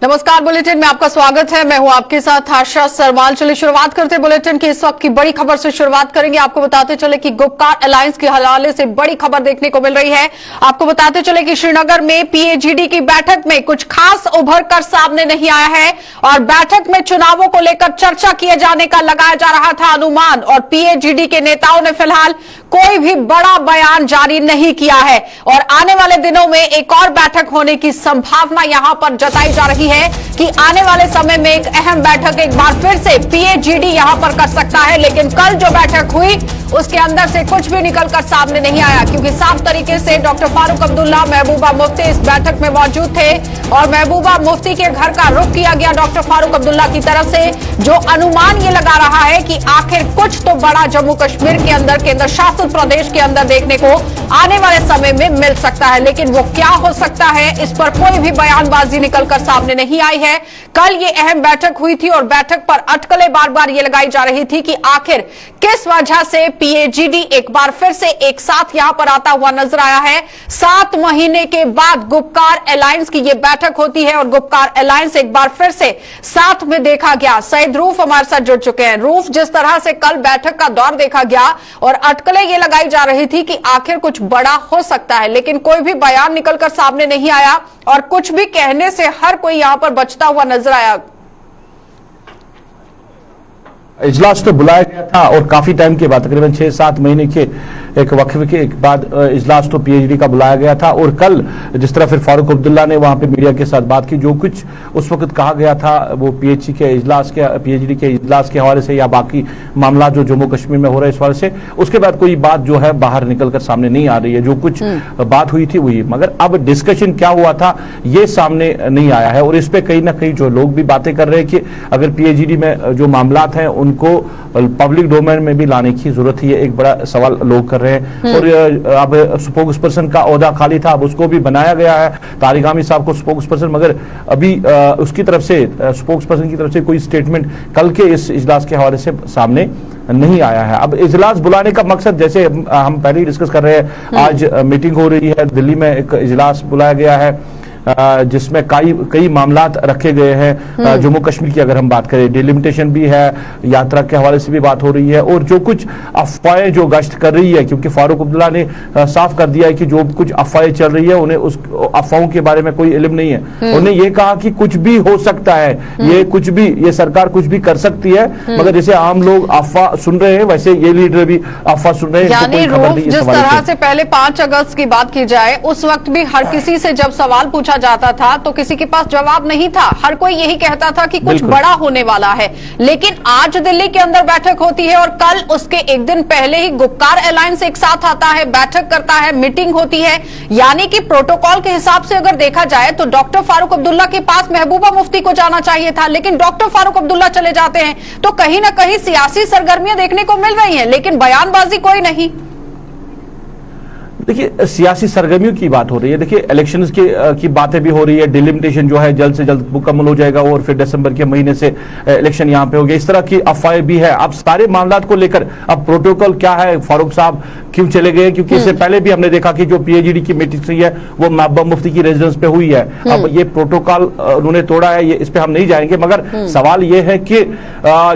नमस्कार, बुलेटिन में आपका स्वागत है। मैं हूं आपके साथ आशा सरवाल। चलिए शुरुआत करते हैं बुलेटिन की इस वक्त की बड़ी खबर से शुरुआत करेंगे। आपको बताते चले कि गुपकार अलायंस के हवाले से बड़ी खबर देखने को मिल रही है। आपको बताते चले कि श्रीनगर में पीएजीडी की बैठक में कुछ खास उभर कर सामने नहीं आया है और बैठक में चुनावों को लेकर चर्चा किए जाने का लगाया जा रहा था अनुमान, और पीएजीडी के नेताओं ने फिलहाल कोई भी बड़ा बयान जारी नहीं किया है और आने वाले दिनों में एक और बैठक होने की संभावना यहां पर जताई जा रही है कि आने वाले समय में एक अहम बैठक एक बार फिर से पीएजीडी यहां पर कर सकता है। लेकिन कल जो बैठक हुई उसके अंदर से कुछ भी निकलकर सामने नहीं आया, क्योंकि साफ तरीके से डॉक्टर फारूक अब्दुल्ला, महबूबा मुफ्ती इस बैठक में मौजूद थे और महबूबा मुफ्ती के घर का रुख किया गया डॉक्टर फारूक अब्दुल्ला की तरफ से, जो अनुमान ये लगा रहा है कि आखिर कुछ तो बड़ा जम्मू कश्मीर के अंदर, केंद्र शासित प्रदेश के अंदर देखने को आने वाले समय में मिल सकता है। लेकिन वो क्या हो सकता है, इस पर कोई भी बयानबाजी निकलकर सामने नहीं आई है। कल ये अहम बैठक हुई थी और बैठक पर अटकलें बार बार ये लगाई जा रही थी कि आखिर किस वजह से पीएजीडी एक बार फिर से एक साथ यहां पर आता हुआ नजर आया है। 7 महीने के बाद गुपकार अलायंस की ये बैठक होती है और गुपकार अलायंस एक बार फिर से साथ में देखा गया। सईद रूफ हमारे साथ जुड़ चुके हैं। रूफ, जिस तरह से कल बैठक का दौर देखा गया और अटकलें ये लगाई जा रही थी कि आखिर कुछ बड़ा हो सकता है, लेकिन कोई भी बयान निकलकर सामने नहीं आया और कुछ भी कहने से हर कोई यहां पर बचता हुआ नजर आया। इजलास तो बुलाया गया था और काफी टाइम के बाद, तकरीबन 6-7 महीने के एक वक्फे के बाद इजलास तो पीएजीडी का बुलाया गया था। और कल जिस तरह फिर फारूक अब्दुल्ला ने वहां पे मीडिया के साथ बात की, जो कुछ उस वक्त कहा गया था वो पीएजीडी के इजलास के हवाले से या बाकी मामला जो जम्मू कश्मीर में हो रहा है इस हवाले से, उसके बाद कोई बात जो है बाहर निकलकर सामने नहीं आ रही है। जो कुछ बात हुई थी वही, मगर अब डिस्कशन क्या हुआ था ये सामने नहीं आया है। और इस पे कहीं ना कहीं जो लोग भी बातें कर रहे हैं कि अगर पीएजीडी में जो मामला हैं उनको पब्लिक डोमेन में भी लाने की जरूरत है, एक बड़ा सवाल लोग कर रहे हैं। और अब स्पोक्स पर्सन का ओहदा खाली था, अब उसको भी बनाया गया है तारिक आमिर साहब को स्पोक्स पर्सन, मगर अभी उसकी तरफ से स्पोक्स पर्सन की तरफ से कोई स्टेटमेंट कल के इस इजलास के हवाले से सामने नहीं आया है। अब इजलास बुलाने का मकसद, जैसे हम पहले ही डिस्कस कर रहे हैं, आज मीटिंग हो रही है दिल्ली में, एक इजलास बुलाया गया है जिसमें कई मामलात रखे गए हैं। जम्मू कश्मीर की अगर हम बात करें, डिलिमिटेशन भी है, यात्रा के हवाले से भी बात हो रही है और जो कुछ अफवाहें जो गश्त कर रही है, क्योंकि फारूक अब्दुल्ला ने साफ कर दिया है कि जो कुछ अफवाहें चल रही है उन्हें उस अफवाहों के बारे में कोई इल्म नहीं है। उन्होंने ये कहा कि कुछ भी हो सकता है, ये सरकार कुछ भी कर सकती है, मगर जैसे आम लोग अफवाह सुन रहे हैं वैसे ये लीडर भी अफवाह सुन रहे हैं। यानी रूफ, जिस तरह से पहले 5 अगस्त की बात की जाए, उस वक्त भी हर किसी से जब सवाल पूछा जाता था तो किसी के पास जवाब नहीं था, हर कोई यही कहता था कि कुछ बड़ा होने वाला है। लेकिन आज दिल्ली के अंदर बैठक होती है और कल उसके एक दिन पहले ही गुपकार अलायंस एक साथ आता है, बैठक करता है, मीटिंग होती है। यानी कि प्रोटोकॉल के हिसाब से अगर देखा जाए तो डॉक्टर फारूक अब्दुल्ला के पास महबूबा मुफ्ती को जाना चाहिए था, लेकिन डॉक्टर फारूक अब्दुल्ला चले जाते हैं। तो कहीं ना कहीं सियासी सरगर्मियां देखने को मिल रही हैं, लेकिन बयानबाजी कोई नहीं। देखिए, सियासी सरगर्मियों की बात हो रही है। देखिए, इलेक्शंस की बातें भी हो रही है, डिलिमिटेशन जो है जल्द से जल्द मुकम्मल हो जाएगा और फिर दिसंबर के महीने से इलेक्शन यहां पे हो गया, इस तरह की अफवाहें भी है। अब सारे मामलात को लेकर अब प्रोटोकॉल क्या है, फारूक साहब क्यों चले गए, क्योंकि इससे पहले भी हमने देखा कि जो पीएजीडी की मीटिंग हुई है वो महबूबा मुफ्ती की रेजिडेंस पे हुई है। अब ये प्रोटोकॉल उन्होंने तोड़ा है, ये इस पे हम नहीं जाएंगे, मगर सवाल ये है कि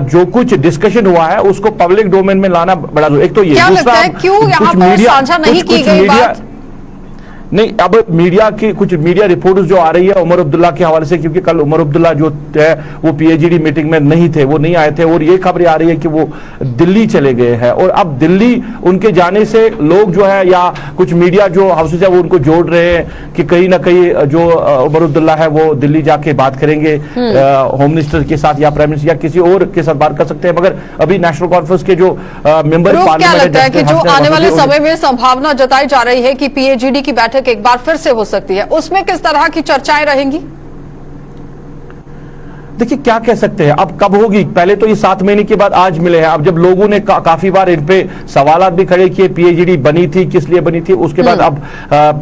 जो कुछ डिस्कशन हुआ है उसको पब्लिक डोमेन में लाना बड़ा, एक तो ये, दूसरा क्यों यहाँ पर साझा नहीं की गई बात? नहीं, अब कुछ मीडिया रिपोर्ट्स जो आ रही है उमर अब्दुल्ला के हवाले से, क्योंकि कल उमर अब्दुल्ला जो है वो पीएजीडी मीटिंग में नहीं थे, वो नहीं आए थे, और ये खबरें आ रही है कि वो दिल्ली चले गए हैं। और अब दिल्ली उनके जाने से लोग जो है या कुछ मीडिया जो हाउसेज है वो उनको जोड़ रहे हैं कि कहीं ना कहीं जो उमर अब्दुल्ला है वो दिल्ली जाके बात करेंगे होम मिनिस्टर के साथ या प्राइम मिनिस्टर या किसी और के साथ बात कर सकते हैं। मगर अभी नेशनल कॉन्फ्रेंस के जो मेंबर पार्लियामेंट है कि जो आने वाले समय में संभावना जताई जा रही है कि पीएजीडी की बैठक एक बार फिर से हो सकती है, उसमें किस तरह की चर्चाएं रहेंगी? देखिए क्या कह सकते हैं, अब कब होगी? पहले तो ये 7 महीने के बाद आज मिले हैं। अब जब लोगों ने काफी बार इन पे सवालात भी खड़े किए, पीएचडी बनी थी, किस लिए बनी थी, उसके बाद अब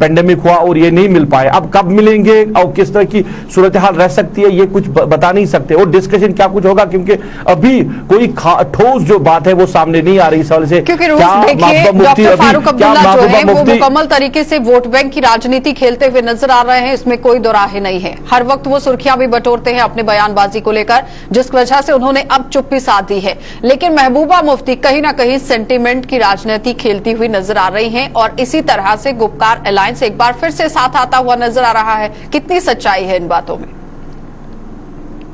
पेंडेमिक हुआ और ये नहीं मिल पाए। अब कब मिलेंगे और किस तरह की सूरत हाल रह सकती है, ये कुछ बता नहीं सकते। और डिस्कशन क्या कुछ होगा, क्योंकि अभी कोई ठोस जो बात है वो सामने नहीं आ रही इस वाले से। क्योंकि डॉक्टर फारूक अब्दुल्ला जो है वो मुकम्मल तरीके से वोट बैंक की राजनीति खेलते हुए नजर आ रहे हैं, इसमें कोई दो राहे नहीं है। हर वक्त वो सुर्खियां भी बटोरते हैं अपने बयानबाजी को लेकर, जिस वजह से उन्होंने अब चुप्पी साध दी है। लेकिन महबूबा मुफ्ती कहीं ना कहीं सेंटीमेंट की राजनीति खेलती हुई नजर आ रही हैं और इसी तरह से गुपकार अलायंस एक बार फिर से साथ आता हुआ नजर आ रहा है। कितनी सच्चाई है इन बातों में?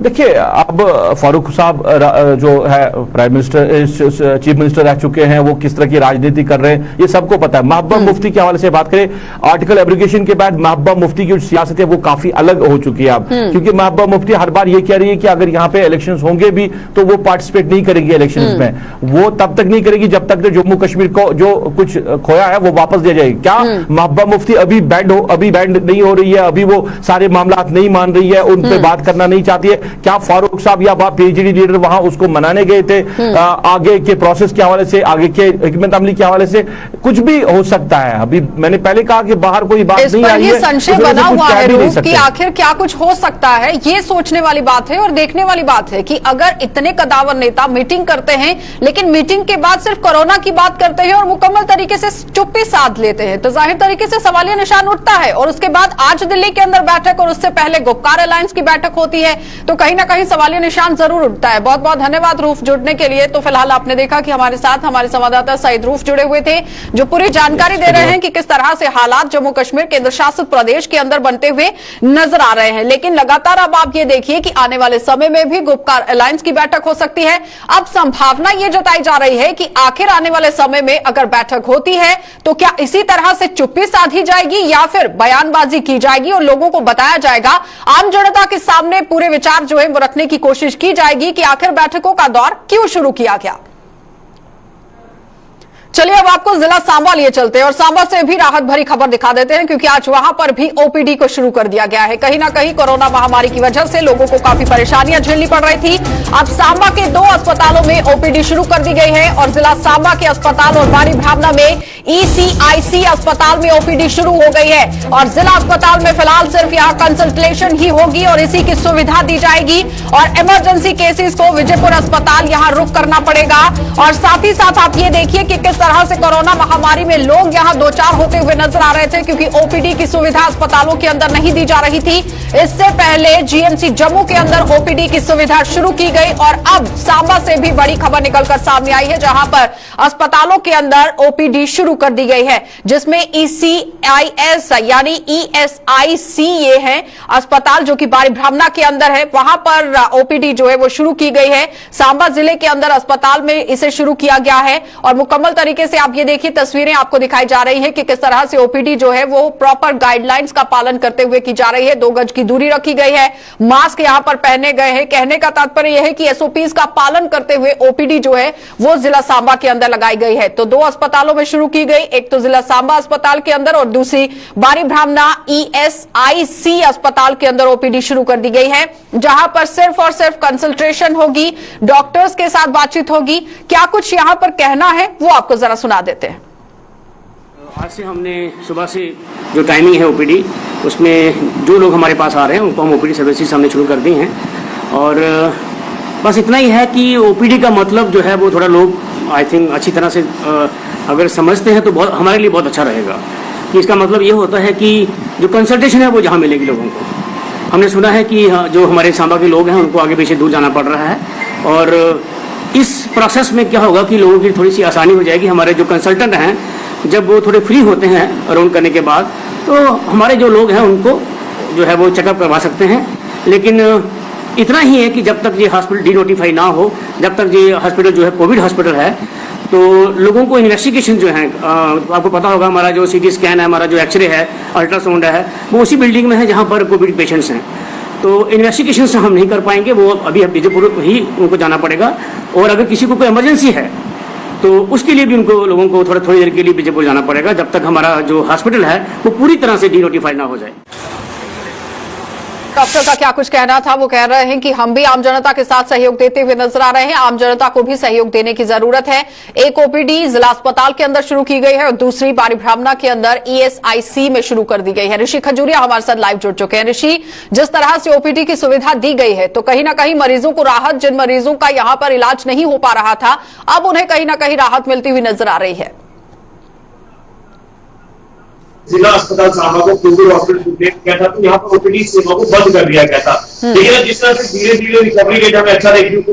देखिए, अब फारूक साहब जो है प्राइम मिनिस्टर, चीफ मिनिस्टर रह चुके हैं, वो किस तरह की राजनीति कर रहे हैं ये सबको पता है। महबूबा मुफ्ती के हवाले से बात करें, आर्टिकल एब्रिगेशन के बाद महबूबा मुफ्ती की जो सियासत है वो काफी अलग हो चुकी है अब, क्योंकि महबूबा मुफ्ती हर बार ये कह रही है कि अगर यहाँ पे इलेक्शंस होंगे भी तो वो पार्टिसिपेट नहीं करेगी इलेक्शंस में। वो तब तक नहीं करेगी जब तक जम्मू कश्मीर को जो कुछ खोया है वो वापस दिया जाएगी। क्या महबूबा मुफ्ती अभी बैंड नहीं हो रही है, अभी वो सारे मामला नहीं मान रही है, उन पर बात करना नहीं चाहती है? क्या फारूक साहब या पीएचडी लीडर वहां उसको मनाने गए थे? आगे के प्रोसेस के हवाले से, आगे के हिकमत अमली के हवाले से कुछ भी हो सकता है। अभी मैंने पहले कहा कि बाहर कोई बात नहीं आई है, संशय बना हुआ है रूप कि आखिर क्या कुछ हो सकता है। ये सोचने वाली बात है और देखने वाली बात है कि अगर इतने कदावर नेता मीटिंग करते हैं लेकिन मीटिंग के बाद सिर्फ कोरोना की बात करते हैं और मुकम्मल तरीके से चुप्पी साध लेते हैं, तो जाहिर तरीके से सवालिया निशान उठता है। और उसके बाद आज दिल्ली के अंदर बैठक और उससे पहले गुपकार अलायंस की बैठक होती है, तो कहीं ना कहीं सवालिया निशान जरूर उठता है। बहुत बहुत धन्यवाद रूफ जुड़ने के लिए। तो फिलहाल आपने देखा कि हमारे साथ हमारे संवाददाता सईद रूफ जुड़े हुए थे, जो पूरी जानकारी दे रहे हैं कि किस तरह से हालात जम्मू कश्मीर केंद्र शासित प्रदेश के अंदर बनते हुए नजर आ रहे हैं। लेकिन लगातार अब आप ये देखिए कि आने वाले समय में भी गुपकार अलायंस की बैठक हो सकती है। अब संभावना ये जताई जा रही है कि आखिर आने वाले समय में अगर बैठक होती है तो क्या इसी तरह से चुप्पी साधी जाएगी या फिर बयानबाजी की जाएगी और लोगों को बताया जाएगा, आम जनता के सामने पूरे विचार जो है वो रखने की कोशिश की जाएगी कि आखिर बैठकों का दौर क्यों शुरू किया गया। चलिए अब आपको जिला सांबा लिए चलते हैं और सांबा से भी राहत भरी खबर दिखा देते हैं, क्योंकि आज वहां पर भी ओपीडी को शुरू कर दिया गया है। कहीं ना कहीं कोरोना महामारी की वजह से लोगों को काफी परेशानियां झेलनी पड़ रही थी। अब सांबा के 2 अस्पतालों में ओपीडी शुरू कर दी गई है और जिला सांबा के अस्पताल और बारी भावना में ईसीआईसी अस्पताल में ओपीडी शुरू हो गई है। और जिला अस्पताल में फिलहाल सिर्फ यहाँ कंसल्टेशन ही होगी और इसी की सुविधा दी जाएगी और इमरजेंसी केसेस को विजयपुर अस्पताल यहाँ रुक करना पड़ेगा। और साथ ही साथ आप ये देखिए कि किस तरह से कोरोना महामारी में लोग यहां 2-4 होते हुए नजर आ रहे थे, क्योंकि ओपीडी की सुविधा अस्पतालों के अंदर नहीं दी जा रही थी। इससे पहले जीएमसी जम्मू के अंदर ओपीडी की सुविधा शुरू की गई और अब सांबा से भी बड़ी खबर निकलकर सामने आई है, जहां पर अस्पतालों के अंदर ओपीडी शुरू कर दी गई है, जिसमें ईसीआईएस यानी ईएसआईसी ये है अस्पताल जो कि बारी ब्राह्मणा के अंदर है, वहां पर ओपीडी जो है वो शुरू की गई है। सांबा जिले के अंदर अस्पताल में इसे शुरू किया गया है और मुकम्मल तरीके से आप ये देखिए तस्वीरें आपको दिखाई जा रही है कि किस तरह से ओपीडी जो है वो प्रॉपर गाइडलाइंस का पालन करते हुए की जा रही है। 2 गज की दूरी रखी गई है, मास्क यहां पर पहने गए हैं। कहने का तात्पर्य यह है कि एसओपीज का पालन करते हुए ओपीडी जो है वो जिला सांबा के अंदर लगाई गई है। तो 2 अस्पतालों में शुरू की गई, एक तो जिला सांबा अस्पताल के अंदर और दूसरी बारी ब्राह्मणा ईएसआईसी अस्पताल के अंदर ओपीडी शुरू कर दी गई है, जहां पर सिर्फ और सिर्फ कंसल्टेशन होगी, डॉक्टर्स के साथ बातचीत होगी। क्या कुछ यहां पर कहना है वो आपको जरा सुना देते हैं। आज से हमने सुबह से जो टाइमिंग है ओपीडी, उसमें जो लोग हमारे पास आ रहे हैं उनको हम ओपीडी सर्विसेज हमने शुरू कर दी हैं। और बस इतना ही है कि ओपीडी का मतलब जो है वो थोड़ा लोग आई थिंक अच्छी तरह से अगर समझते हैं तो बहुत हमारे लिए बहुत अच्छा रहेगा। कि इसका मतलब ये होता है कि जो कंसल्टेशन है वो जहाँ मिलेगी लोगों को। हमने सुना है कि जो हमारे सांबा के लोग हैं उनको आगे पीछे दूर जाना पड़ रहा है और इस प्रोसेस में क्या होगा कि लोगों की थोड़ी सी आसानी हो जाएगी। हमारे जो कंसल्टेंट हैं जब वो थोड़े फ्री होते हैं राउंड करने के बाद, तो हमारे जो लोग हैं उनको जो है वो चेकअप करवा सकते हैं। लेकिन इतना ही है कि जब तक ये हॉस्पिटल डीनोटिफाई ना हो, जब तक ये हॉस्पिटल जो है कोविड हॉस्पिटल है, तो लोगों को इन्वेस्टिगेशन जो है आपको पता होगा हमारा जो सीटी स्कैन है, हमारा जो एक्सरे है, अल्ट्रासाउंड है, वो उसी बिल्डिंग में है जहाँ पर कोविड पेशेंट्स हैं। तो इन्वेस्टिगेशन से हम नहीं कर पाएंगे, वो अभी विजयपुर ही उनको जाना पड़ेगा। और अगर किसी को कोई इमरजेंसी है तो उसके लिए भी उनको लोगों को थोड़ी देर के लिए विजयपुर जाना पड़ेगा, जब तक हमारा जो हॉस्पिटल है वो पूरी तरह से डीनोटिफाइड ना हो जाए। डॉक्टर का क्या कुछ कहना था, वो कह रहे हैं कि हम भी आम जनता के साथ सहयोग देते हुए नजर आ रहे हैं। आम जनता को भी सहयोग देने की जरूरत है। एक ओपीडी जिला अस्पताल के अंदर शुरू की गई है और दूसरी बारी ब्राह्मणा के अंदर ईएसआईसी में शुरू कर दी गई है। ऋषि खजूरिया हमारे साथ लाइव जुड़ चुके हैं। ऋषि, जिस तरह से ओपीडी की सुविधा दी गई है तो कहीं ना कहीं मरीजों को राहत, जिन मरीजों का यहां पर इलाज नहीं हो पा रहा था, अब उन्हें कहीं ना कहीं राहत मिलती हुई नजर आ रही है। जिला अस्पताल सांबा को कोविड हॉस्पिटल किया था तो यहाँ पर ओपीडी सेवा को बंद कर दिया गया था। लेकिन जिस तरह से धीरे धीरे रिकवरी रेट हमें अच्छा देखने को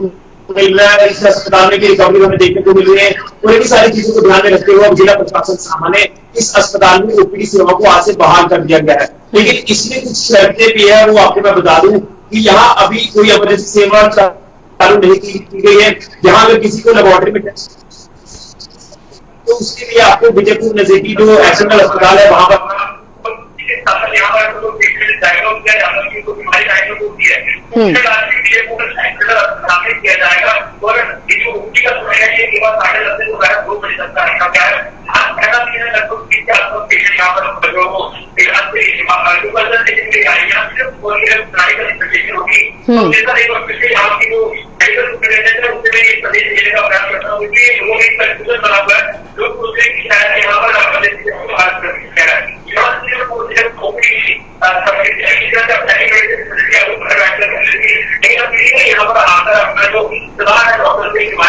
मिल रहा है, इस अस्पताल में की रिकवरी हमें देखने को मिल रही है, और इन सारी चीजों को ध्यान में रखते हुए जिला प्रशासन सांबा ने इस अस्पताल में ओपीडी सेवा को आज से बहाल कर दिया गया है। लेकिन इसमें कुछ शर्तें भी है, वो आपको मैं बता दूं कि यहाँ अभी कोई इमरजेंसी सेवा चालू नहीं की गई है। यहाँ अगर किसी को लेबोरेटरी में तो उसके लिए आपको विजयपुर नजदीकी जो एक्सटर्नल अस्पताल है वहां पर किया जाएगा। और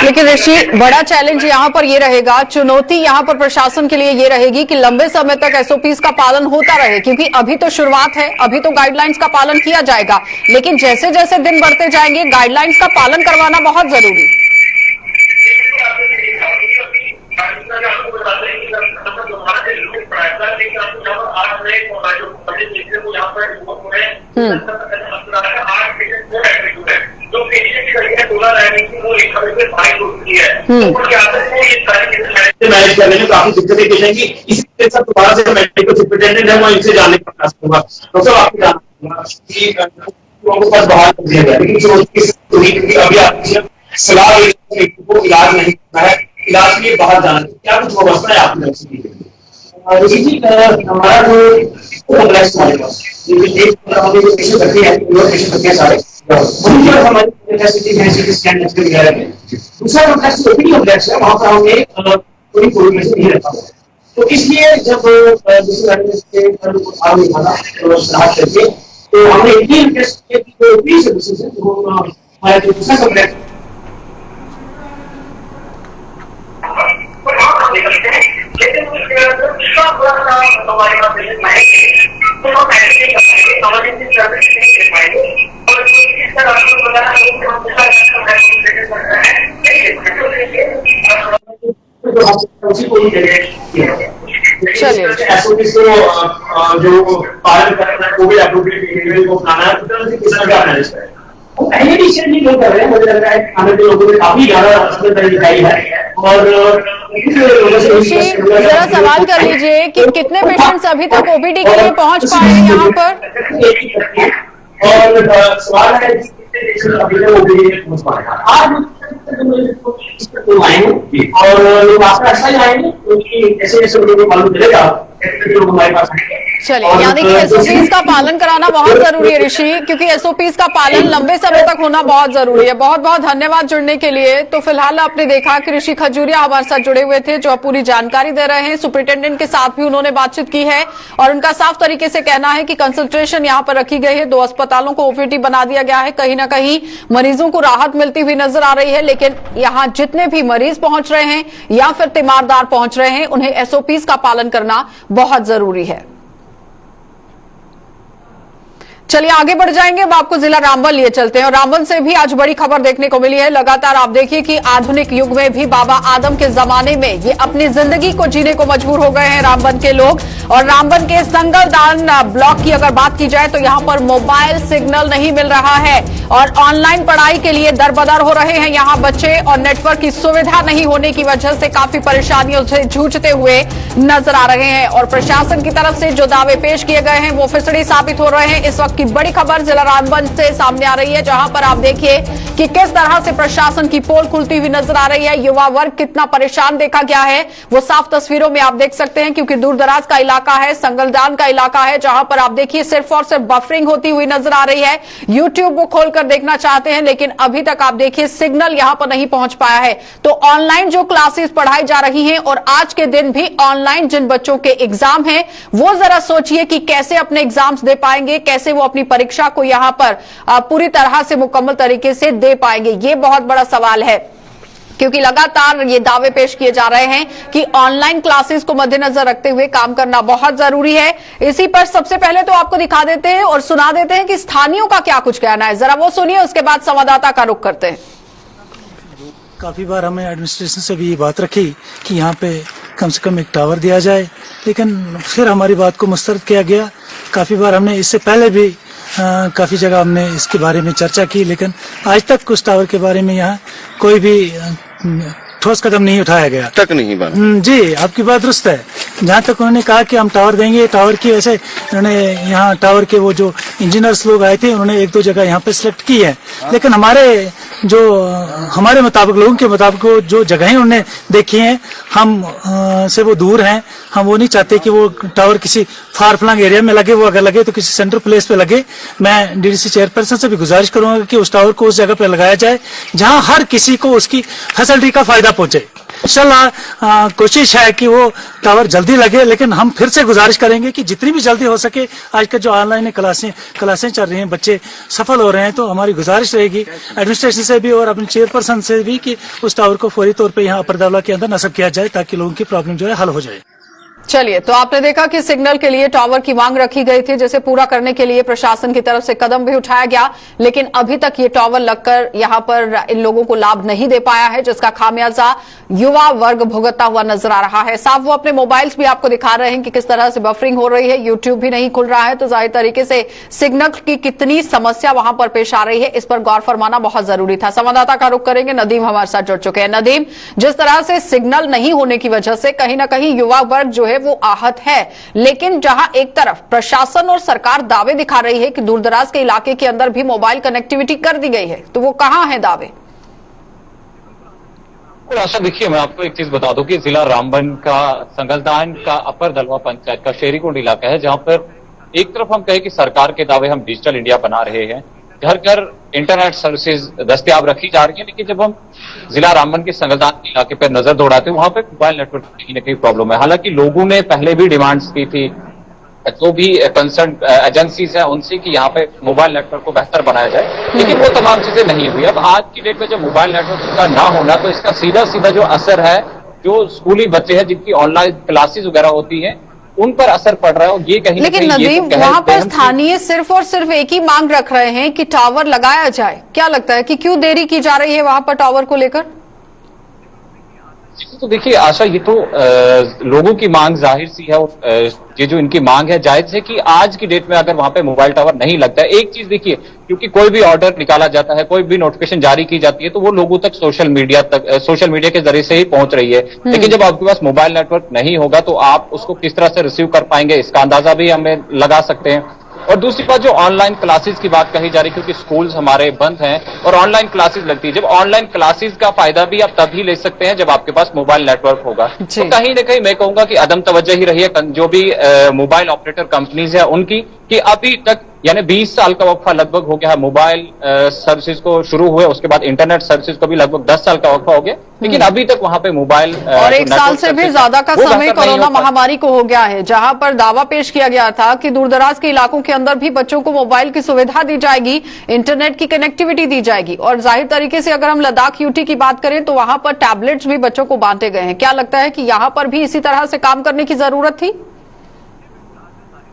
लेकिन ऋषि, बड़ा चैलेंज यहाँ पर ये रहेगा, चुनौती यहाँ पर प्रशासन के लिए ये रहेगी कि लंबे समय तक एसओपीज का पालन होता रहे, क्योंकि अभी तो शुरुआत है, अभी तो गाइडलाइंस का पालन किया जाएगा, लेकिन जैसे जैसे दिन बढ़ते जाएंगे गाइडलाइंस का पालन करवाना बहुत जरूरी। मैनेज करने में काफी दिक्कतें पेश आएंगी। इसी सब दोबारा से मेडिकल सुपरिटेंडेंट है, मैं इनसे जानने का प्रयास करूंगा। डॉक्टर आपको जानना कि लोगों को बहाल कर दिया गया, लेकिन अभी आपकी सलाह को इलाज नहीं करना है, इलाज के लिए बाहर जाना है, क्या कुछ व्यवस्था है आपकी? जी हमारा जो कॉम्प्लेक्स हमारे पास जो पेशेंट रखे हैं सारे हमारी कैपेसिटी है सिटी स्कैन वगैरह में। दूसरा कॉम्प्लेक्स ओपीडी कॉम्प्लेक्स है, वहां पर हमने कोई कोविड नहीं रखा हुआ, तो इसलिए जब करके तो हमने ये रिक्वेस्ट किया कि जो ओपीडी सर्विसेज है वो हमारा जो दूसरा कॉम्प्लेक्स चलिए, जो पालन करना है कोविड एप्रोप्रिएट को अपनाना है, तो किस तरह का मैनेज करें पहले भी शेयर नहीं कर रहे हैं। मुझे लग रहा है खाने के लोगों में काफी ज्यादा असुविधा दिखाई है। और जरा सवाल कर लीजिए कि कितने पेशेंट्स अभी तक ओपीडी के लिए पहुंच पाए हैं यहाँ पर, और सवाल है कि कितने पेशेंट अभी तक ओपीडी में पहुंच पाए हैं। आज और लोग आपका अच्छा ही आएंगे, क्योंकि जैसे जैसे लोगों को मालूम चलेगा लोग हमारे पास आएंगे। चलिए, यानी कि एसओपीज का पालन कराना बहुत जरूरी है ऋषि, क्योंकि एसओपीज का पालन लंबे समय तक होना बहुत जरूरी है। बहुत बहुत धन्यवाद जुड़ने के लिए। तो फिलहाल आपने देखा कि ऋषि खजूरिया हमारे साथ जुड़े हुए थे, जो पूरी जानकारी दे रहे हैं। सुपरिटेंडेंट के साथ भी उन्होंने बातचीत की है और उनका साफ तरीके से कहना है कि कंसंट्रेशन यहाँ पर रखी गई है, 2 अस्पतालों को ओपीडी बना दिया गया है। कहीं ना कहीं मरीजों को राहत मिलती हुई नजर आ रही है, लेकिन यहाँ जितने भी मरीज पहुंच रहे हैं या फिर तीमारदार पहुंच रहे हैं, उन्हें एसओपीज का पालन करना बहुत जरूरी है। चलिए आगे बढ़ जाएंगे, अब आपको जिला रामबन लिए चलते हैं और रामबन से भी आज बड़ी खबर देखने को मिली है। लगातार आप देखिए कि आधुनिक युग में भी बाबा आदम के जमाने में ये अपनी जिंदगी को जीने को मजबूर हो गए हैं रामबन के लोग। और रामबन के संगलदान ब्लॉक की अगर बात की जाए तो यहाँ पर मोबाइल सिग्नल नहीं मिल रहा है और ऑनलाइन पढ़ाई के लिए दरबदर हो रहे हैं यहाँ बच्चे, और नेटवर्क की सुविधा नहीं होने की वजह से काफी परेशानियों से जूझते हुए नजर आ रहे हैं। और प्रशासन की तरफ से जो दावे पेश किए गए हैं वो फिसड़ी साबित हो रहे हैं। इस वक्त की बड़ी खबर जिला रामबन से सामने आ रही है, जहां पर आप देखिए कि किस तरह से प्रशासन की पोल खुलती हुई नजर आ रही है। युवा वर्ग कितना परेशान देखा गया है वो साफ तस्वीरों में आप देख सकते हैं, क्योंकि दूर दराज का इलाका है, संगलदान का इलाका है, जहां पर आप देखिए सिर्फ और सिर्फ बफरिंग होती हुई नजर आ रही है। यूट्यूब वो खोलकर देखना चाहते हैं, लेकिन अभी तक आप देखिए सिग्नल यहां पर नहीं पहुंच पाया है। तो ऑनलाइन जो क्लासेस पढ़ाई जा रही हैं और आज के दिन भी ऑनलाइन जिन बच्चों के एग्जाम हैं, वो जरा सोचिए कि कैसे अपने एग्जाम्स दे पाएंगे, कैसे वो अपनी परीक्षा को यहां पर पूरी तरह से मुकम्मल तरीके से दे पाएंगे। ये बहुत बड़ा सवाल है, क्योंकि लगातार ये दावे पेश किए जा रहे हैं कि ऑनलाइन क्लासेस को मद्देनजर रखते हुए काम करना बहुत जरूरी है। इसी पर सबसे पहले तो आपको दिखा देते हैं और सुना देते हैं कि स्थानीयों का क्या कुछ कहना है, जरा वो सुनिए, उसके बाद संवाददाता का रुख करते हैं। काफी बार हमने एडमिनिस्ट्रेशन से भी ये बात रखी कि यहाँ पे कम से कम एक टावर दिया जाए, लेकिन फिर हमारी बात को मुस्तरद किया गया। काफी बार हमने इससे पहले भी काफी जगह हमने इसके बारे में चर्चा की, लेकिन आज तक उस टावर के बारे में यहाँ कोई भी ठोस कदम नहीं उठाया गया। तक नहीं बना। जी, आपकी बात दुरुस्त है। जहाँ तक उन्होंने कहा कि हम टावर देंगे, टावर की वैसे उन्होंने यहाँ टावर के वो जो इंजीनियर्स लोग आए थे, उन्होंने एक दो जगह यहाँ पे सिलेक्ट की है, लेकिन हमारे मुताबिक, लोगों के मुताबिक वो जो जगहें उन्होंने देखी हैं, हम से वो दूर हैं। हम वो नहीं चाहते कि वो टावर किसी फार फ्लंग एरिया में लगे, वो अगर लगे तो किसी सेंट्रल प्लेस पे लगे। मैं डीडीसी चेयरपर्सन से भी गुजारिश करूंगा कि उस टावर को उस जगह पे लगाया जाए जहां हर किसी को उसकी फैसिलिटी का फायदा पहुंचे। इंशाल्लाह कोशिश है कि वो टावर जल्दी लगे, लेकिन हम फिर से गुजारिश करेंगे कि जितनी भी जल्दी हो सके, आजकल जो ऑनलाइन क्लासें चल रही हैं, बच्चे सफल हो रहे हैं, तो हमारी गुजारिश रहेगी एडमिनिस्ट्रेशन से भी और अपने चेयरपर्सन से भी कि उस टावर को फौरी तौर पे यहाँ अपर दौला के अंदर नस्ब किया जाए, ताकि लोगों की प्रॉब्लम जो है हल हो जाए। चलिए, तो आपने देखा कि सिग्नल के लिए टावर की मांग रखी गई थी, जिसे पूरा करने के लिए प्रशासन की तरफ से कदम भी उठाया गया, लेकिन अभी तक ये टावर लगकर यहां पर इन लोगों को लाभ नहीं दे पाया है, जिसका खामियाजा युवा वर्ग भुगतता हुआ नजर आ रहा है। साफ वो अपने मोबाइल्स भी आपको दिखा रहे हैं कि किस तरह से बफरिंग हो रही है, यूट्यूब भी नहीं खुल रहा है, तो जाहिर तरीके से सिग्नल की कितनी समस्या वहां पर पेश आ रही है, इस पर गौर फरमाना बहुत जरूरी था। संवाददाता का रुख करेंगे, नदीम हमारे साथ जुड़ चुके हैं। नदीम, जिस तरह से सिग्नल नहीं होने की वजह से कहीं ना कहीं युवा वर्ग जो है वो आहत है, लेकिन जहां एक तरफ प्रशासन और सरकार दावे दिखा रही है कि दूरदराज के इलाके के अंदर भी मोबाइल कनेक्टिविटी कर दी गई है, तो वो कहां है दावे? आशा, देखिए मैं आपको एक चीज बता दूं कि जिला रामबन का संगलदान का अपर दलवा पंचायत का शेरीकुंड इलाका है, जहां पर एक तरफ हम कहें कि सरकार के दावे हम डिजिटल इंडिया बना रहे हैं, घर घर इंटरनेट सर्विसेज दस्तयाब रखी जा रही है, लेकिन जब हम जिला रामबन के संगलदान इलाके पर नजर दौड़ाते हैं, वहां पर मोबाइल नेटवर्क कहीं न कहीं प्रॉब्लम है। हालांकि लोगों ने पहले भी डिमांड्स की थी, जो भी कंसर्न एजेंसीज हैं उनसे, कि यहाँ पे मोबाइल नेटवर्क को बेहतर बनाया जाए, लेकिन वो तमाम चीजें नहीं हुई। अब आज की डेट में जब मोबाइल नेटवर्क का ना होना, तो इसका सीधा सीधा जो असर है, जो स्कूली बच्चे हैं जिनकी ऑनलाइन क्लासेस वगैरह होती हैं, उन पर असर पड़ रहा है। और ये कहीं लेकिन नदीम, वहां पर स्थानीय सिर्फ और सिर्फ एक ही मांग रख रहे हैं कि टावर लगाया जाए। क्या लगता है कि क्यों देरी की जा रही है वहां पर टावर को लेकर? तो देखिए आशा, ये तो लोगों की मांग जाहिर सी है, और ये जो इनकी मांग है जायज है कि आज की डेट में अगर वहां पे मोबाइल टावर नहीं लगता है, एक चीज देखिए, क्योंकि कोई भी ऑर्डर निकाला जाता है, कोई भी नोटिफिकेशन जारी की जाती है, तो वो लोगों तक सोशल मीडिया के जरिए से ही पहुंच रही है। लेकिन जब आपके पास मोबाइल नेटवर्क नहीं होगा, तो आप उसको किस तरह से रिसीव कर पाएंगे, इसका अंदाजा भी हमें लगा सकते हैं। और दूसरी बात, जो ऑनलाइन क्लासेस की बात कही जा रही है, क्योंकि स्कूल्स हमारे बंद हैं और ऑनलाइन क्लासेस लगती है, जब ऑनलाइन क्लासेस का फायदा भी आप तभी ले सकते हैं जब आपके पास मोबाइल नेटवर्क होगा। तो कहीं ना कहीं मैं कहूंगा कि अदम तवज्जो ही रही है जो भी मोबाइल ऑपरेटर कंपनीज है उनकी, कि अभी तक यानी 20 साल का वक्फा लगभग हो गया है मोबाइल सर्विसेज को शुरू हुए, उसके बाद इंटरनेट सर्विसेज को भी लगभग 10 साल का वक्फा हो गया, लेकिन अभी तक वहां पे मोबाइल और 1 साल से भी ज्यादा का समय कोरोना महामारी को हो गया है, जहां पर दावा पेश किया गया था कि दूरदराज के इलाकों के अंदर भी बच्चों को मोबाइल की सुविधा दी जाएगी, इंटरनेट की कनेक्टिविटी दी जाएगी। और जाहिर तरीके से अगर हम लद्दाख यूटी की बात करें, तो वहां पर टैबलेट्स भी बच्चों को बांटे गए हैं। क्या लगता है कि यहाँ पर भी इसी तरह से काम करने की जरूरत थी?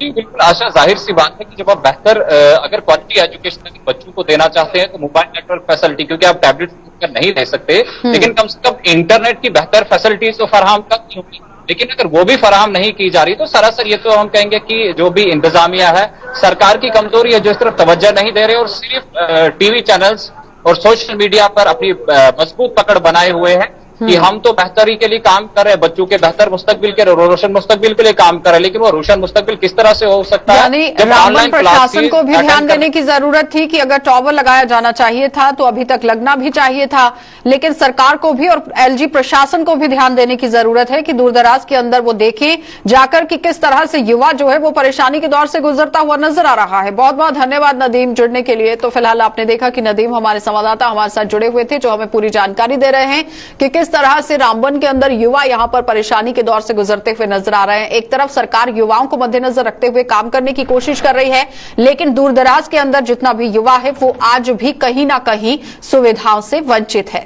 जी बिल्कुल आशा, जाहिर सी बात है कि जब आप बेहतर अगर क्वालिटी एजुकेशन बच्चों को देना चाहते हैं, तो मोबाइल नेटवर्क फैसिलिटी, क्योंकि आप टैबलेट नहीं रह सकते, लेकिन कम से कम इंटरनेट की बेहतर फैसिलिटीज तो फराहम तक होगी। लेकिन अगर वो भी फराहम नहीं की जा रही, तो सरासर ये तो हम कहेंगे कि जो भी इंतजामिया है, सरकार की कमजोरी है, जो इस तरफ तवज्जो नहीं दे रहे और सिर्फ टीवी चैनल्स और सोशल मीडिया पर अपनी मजबूत पकड़ बनाए हुए हैं, कि हम तो बेहतरी के लिए काम कर रहे हैं, बच्चों के बेहतर मुस्तकबिल के रोशन मुस्तकबिल के लिए काम कर रहे हैं, लेकिन वो रोशन मुस्तकबिल किस तरह से हो सकता है? यानी जब रामबन ऑनलाइन प्रशासन को भी क्लासेस ध्यान अटेंड देने की जरूरत थी कि अगर टॉवर लगाया जाना चाहिए था तो अभी तक लगना भी चाहिए था, लेकिन सरकार को भी और एलजी प्रशासन को भी ध्यान देने की जरूरत है कि दूरदराज के अंदर वो देखें जाकर कि किस तरह से युवा जो है वो परेशानी के दौर से गुजरता हुआ नजर आ रहा है। बहुत बहुत धन्यवाद नदीम जुड़ने के लिए। तो फिलहाल आपने देखा कि नदीम हमारे संवाददाता हमारे साथ जुड़े हुए थे, जो हमें पूरी जानकारी दे रहे हैं कि किस तरह से रामबन के अंदर युवा यहां पर परेशानी के दौर से गुजरते हुए नजर आ रहे हैं। एक तरफ सरकार युवाओं को मद्देनजर रखते हुए काम करने की कोशिश कर रही है, लेकिन दूरदराज के अंदर जितना भी युवा है वो आज भी कहीं ना कहीं सुविधाओं से वंचित है।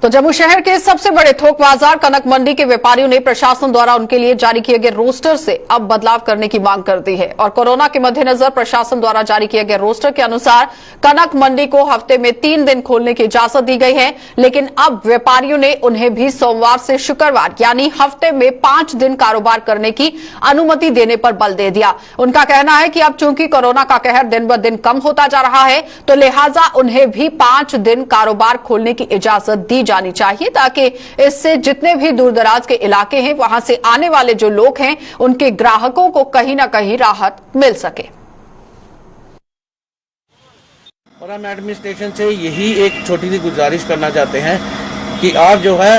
तो जम्मू शहर के सबसे बड़े थोक बाजार कनक मंडी के व्यापारियों ने प्रशासन द्वारा उनके लिए जारी किए गए रोस्टर से अब बदलाव करने की मांग कर दी है और कोरोना के मद्देनजर प्रशासन द्वारा जारी किए गए रोस्टर के अनुसार कनक मंडी को हफ्ते में 3 दिन खोलने की इजाजत दी गई है, लेकिन अब व्यापारियों ने उन्हें भी सोमवार से शुक्रवार यानी हफ्ते में 5 दिन कारोबार करने की अनुमति देने पर बल दे दिया। उनका कहना है कि अब चूंकि कोरोना का कहर दिन ब दिन कम होता जा रहा है तो लिहाजा उन्हें भी 5 दिन कारोबार खोलने की इजाजत दी जानी चाहिए, ताकि इससे जितने भी दूरदराज के इलाके हैं वहां से आने वाले जो लोग हैं उनके ग्राहकों को कहीं ना कहीं राहत मिल सके। और हम एडमिनिस्ट्रेशन से यही एक छोटी सी गुजारिश करना चाहते हैं कि आप जो है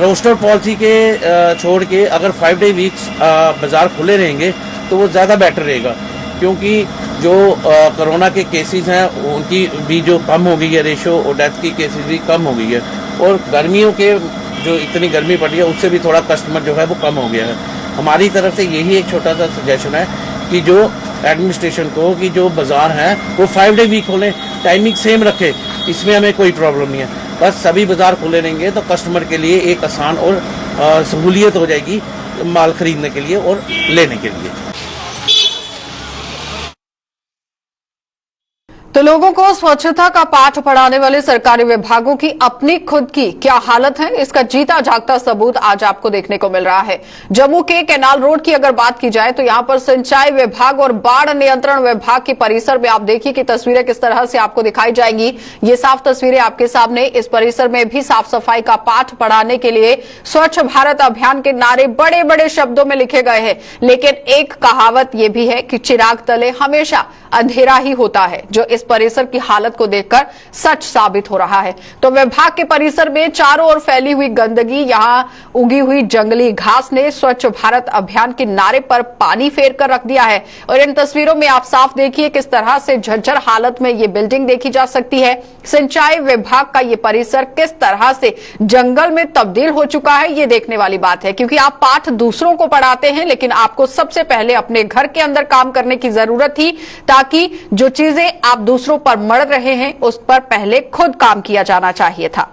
रोस्टर पॉलिसी के छोड़ के अगर 5 डे वीक्स बाजार खुले रहेंगे तो वो ज़्यादा बेटर रहेगा, क्योंकि जो कोरोना के केसेस हैं उनकी भी जो कम हो गई है रेशो, और डेथ की केसेस भी कम हो गई है, और गर्मियों के जो इतनी गर्मी पड़ी है उससे भी थोड़ा कस्टमर जो है वो कम हो गया है। हमारी तरफ से यही एक छोटा सा सजेशन है कि जो एडमिनिस्ट्रेशन को कि जो बाज़ार हैं वो 5 डे वीक खोलें, टाइमिंग सेम रखे, इसमें हमें कोई प्रॉब्लम नहीं है। बस सभी बाज़ार खुले रहेंगे तो कस्टमर के लिए एक आसान और सहूलियत हो जाएगी माल खरीदने के लिए और लेने के लिए। तो लोगों को स्वच्छता का पाठ पढ़ाने वाले सरकारी विभागों की अपनी खुद की क्या हालत है, इसका जीता जागता सबूत आज आपको देखने को मिल रहा है। जम्मू के कैनाल रोड की अगर बात की जाए तो यहां पर सिंचाई विभाग और बाढ़ नियंत्रण विभाग के परिसर में आप देखिए कि तस्वीरें किस तरह से आपको दिखाई जाएंगी। ये साफ तस्वीरें आपके सामने। इस परिसर में भी साफ सफाई का पाठ पढ़ाने के लिए स्वच्छ भारत अभियान के नारे बड़े बड़े शब्दों में लिखे गए हैं, लेकिन एक कहावत यह भी है कि चिराग तले हमेशा अंधेरा ही होता है, जो इस परिसर की हालत को देखकर सच साबित हो रहा है। तो विभाग के परिसर में चारों ओर फैली हुई गंदगी, यहां उगी हुई जंगली घास ने स्वच्छ भारत अभियान के नारे पर पानी फेर कर रख दिया है। और इन तस्वीरों में आप साफ देखिए किस तरह से झज्जर हालत में ये बिल्डिंग देखी जा सकती है। सिंचाई विभाग का ये परिसर किस तरह से जंगल में तब्दील हो चुका है, ये देखने वाली बात है, क्योंकि आप पाठ दूसरों को पढ़ाते हैं, लेकिन आपको सबसे पहले अपने घर के अंदर काम करने की जरूरत थी, ताकि जो चीजें आप दूसरों पर मर रहे हैं उस पर पहले खुद काम किया जाना चाहिए था।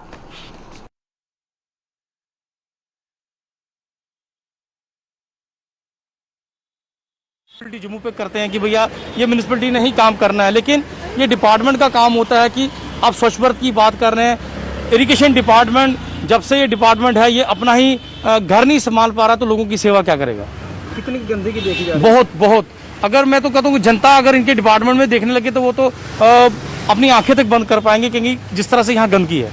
जम्मू पे करते हैं कि भैया ये म्यूनिसिपैलिटी ने ही काम करना है, लेकिन ये डिपार्टमेंट का काम होता है कि आप स्वच्छ भारत की बात कर रहे हैं। इरिगेशन डिपार्टमेंट, जब से ये डिपार्टमेंट है ये अपना ही घर नहीं संभाल पा रहा, तो लोगों की सेवा क्या करेगा? कितनी गंदगी देखी जा रही है? बहुत बहुत। अगर मैं तो कहता हूँ जनता अगर इनके डिपार्टमेंट में देखने लगे तो वो तो अपनी आंखें तक बंद कर पाएंगे, क्योंकि जिस तरह से यहाँ गंदगी है।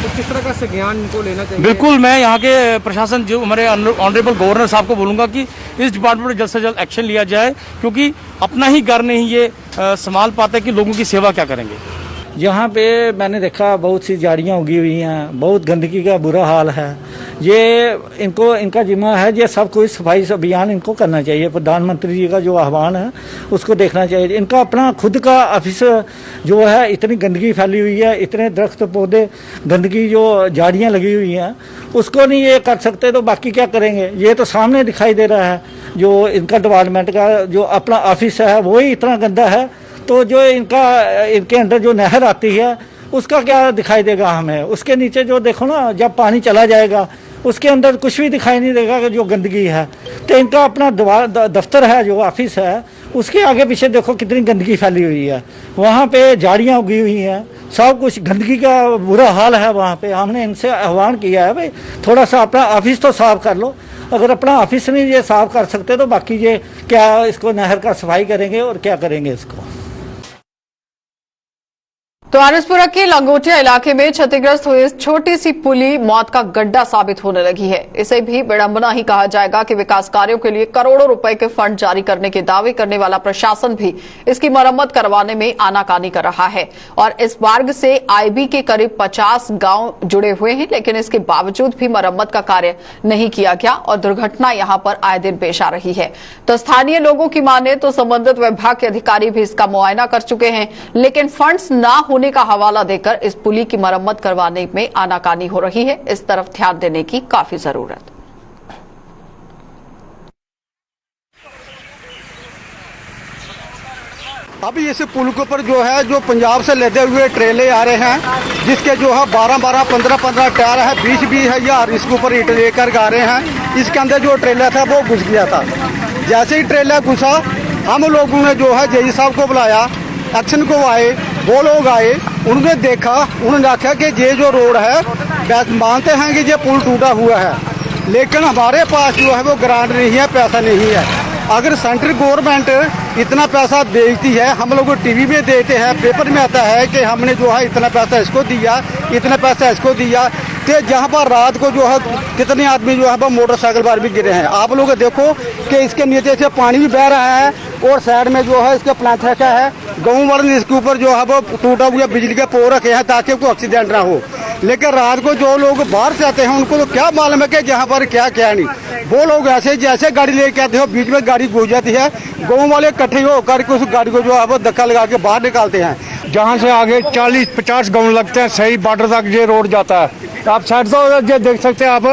तो किस तरह का संज्ञान इनको लेना चाहिए? बिल्कुल, मैं यहाँ के प्रशासन जो हमारे ऑनरेबल गवर्नर साहब को बोलूंगा कि इस डिपार्टमेंट में जल्द से जल्द एक्शन लिया जाए, क्योंकि अपना ही घर नहीं ये संभाल पाते कि लोगों की सेवा क्या करेंगे। यहाँ पे मैंने देखा बहुत सी झाड़ियाँ उगी हुई हैं, बहुत गंदगी का बुरा हाल है। ये इनका जिम्मा है, ये सब कुछ सफाई अभियान इनको करना चाहिए। प्रधानमंत्री जी का जो आह्वान है उसको देखना चाहिए। इनका अपना खुद का ऑफिस जो है, इतनी गंदगी फैली हुई है, इतने दरख्त पौधे गंदगी जो झाड़ियाँ लगी हुई हैं, उसको नहीं ये कर सकते तो बाकी क्या करेंगे? ये तो सामने दिखाई दे रहा है। जो इनका डिपार्टमेंट का जो अपना ऑफिस है वही इतना गंदा है, तो जो इनके अंदर जो नहर आती है उसका क्या दिखाई देगा हमें? उसके नीचे जो देखो ना, जब पानी चला जाएगा उसके अंदर कुछ भी दिखाई नहीं देगा कि जो गंदगी है। तो इनका अपना दफ्तर है, जो ऑफिस है, उसके आगे पीछे देखो कितनी गंदगी फैली हुई है। वहाँ पे झाड़ियाँ उगी हुई हैं, सब कुछ गंदगी का बुरा हाल है वहाँ पे। हमने इनसे आह्वान किया है भाई थोड़ा सा अपना ऑफिस तो साफ कर लो। अगर अपना ऑफिस नहीं ये साफ कर सकते तो बाकी ये क्या इसको नहर का सफाई करेंगे और क्या करेंगे इसको? तो आरएसपुरा के लंगोटिया इलाके में क्षतिग्रस्त हुई इस छोटी सी पुली मौत का गड्ढा साबित होने लगी है। इसे भी विडंबना ही कहा जाएगा कि विकास कार्यों के लिए करोड़ों रुपए के फंड जारी करने के दावे करने वाला प्रशासन भी इसकी मरम्मत करवाने में आनाकानी कर रहा है। और इस मार्ग से आईबी के करीब 50 गांव जुड़े हुए हैं, लेकिन इसके बावजूद भी मरम्मत का कार्य नहीं किया गया और दुर्घटना यहां पर आए दिन पेश आ रही है। तो स्थानीय लोगों की माने तो संबंधित विभाग के अधिकारी भी इसका मुआयना कर चुके हैं, लेकिन फंड्स ना होने का हवाला देकर इस पुली की मरम्मत करवाने में आनाकानी हो रही है। इस तरफ ध्यान देने की काफी जरूरत। अभी इस पुल के ऊपर जो है जो पंजाब से लदे हुए ट्रेले आ रहे हैं, जिसके जो है 12-12, 15-15 टायर है, 20-20 हजार इसके ऊपर ईंट लेकर आ रहे हैं। इसके अंदर जो ट्रेलर था वो घुस गया था। जैसे ही ट्रेलर घुसा, हम लोगों ने जो है जेई साहब को बुलाया, एक्शन को आए, वो लोग आए, उन्होंने देखा, उन्होंने आख्या कि ये जो रोड है मानते हैं कि ये पुल टूटा हुआ है, लेकिन हमारे पास जो है वो ग्रांट नहीं है, पैसा नहीं है। अगर सेंट्रल गवर्नमेंट इतना पैसा भेजती है, हम लोग टीवी में देते हैं, पेपर में आता है कि हमने जो है इतना पैसा इसको दिया, इतना पैसा इसको दिया, तो जहाँ पर रात को जो है कितने आदमी जो है वो मोटरसाइकिल पर भी गिरे हैं। आप लोग देखो कि इसके नीचे से पानी भी बह रहा है और साइड में जो है इसके प्लांट रखा है। गाँव वालों ने इसके ऊपर जो है वो टूटा हुआ बिजली के पोल रखे हैं ताकि कोई एक्सीडेंट ना हो, लेकिन रात को जो लोग बाहर से आते हैं उनको तो क्या मालूम है कि जहाँ पर क्या क्या नहीं। वो लोग ऐसे जैसे गाड़ी लेके आते हो, बीच में गाड़ी घुस जाती है, गाँव वाले इकट्ठे होकर उस गाड़ी को जो है वो धक्का लगा के बाहर निकालते हैं। जहाँ से आगे 40-50 गाँव लगते हैं, सही बॉर्डर तक ये रोड जाता है। आप साइड से ये देख सकते हैं, आप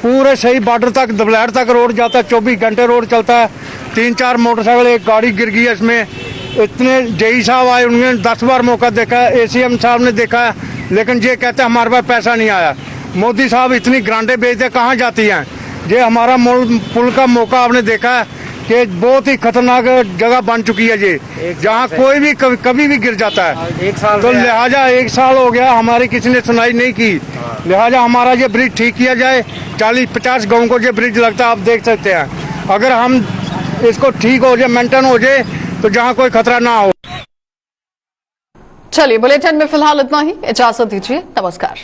पूरे सही बॉर्डर तक दबलैर तक रोड जाता है। 24 घंटे रोड चलता है। 3-4 मोटरसाइकिल, एक गाड़ी गिर गई है इसमें। इतने जेई साहब आए, उन्होंने 10 बार मौका देखा है, एसीएम साहब ने देखा है, लेकिन ये कहते हैं हमारे पास पैसा नहीं आया। मोदी साहब इतनी ग्रांटें भेजते कहाँ जाती हैं? ये हमारा पुल का मौका आपने देखा है कि बहुत ही खतरनाक जगह बन चुकी है ये, जहाँ कोई भी कभी भी गिर जाता है। एक साल तो लिहाजा 1 साल हो गया, हमारी किसी ने सुनाई नहीं की। लिहाजा हमारा ये ब्रिज ठीक किया जाए। 40-50 गाँव को ये ब्रिज लगता है, आप देख सकते हैं। अगर हम इसको ठीक हो जाए, मेंटेन हो जाए, तो जहाँ कोई खतरा ना हो। चलिए, बुलेटिन में फिलहाल इतना ही। इजाजत दीजिए, नमस्कार।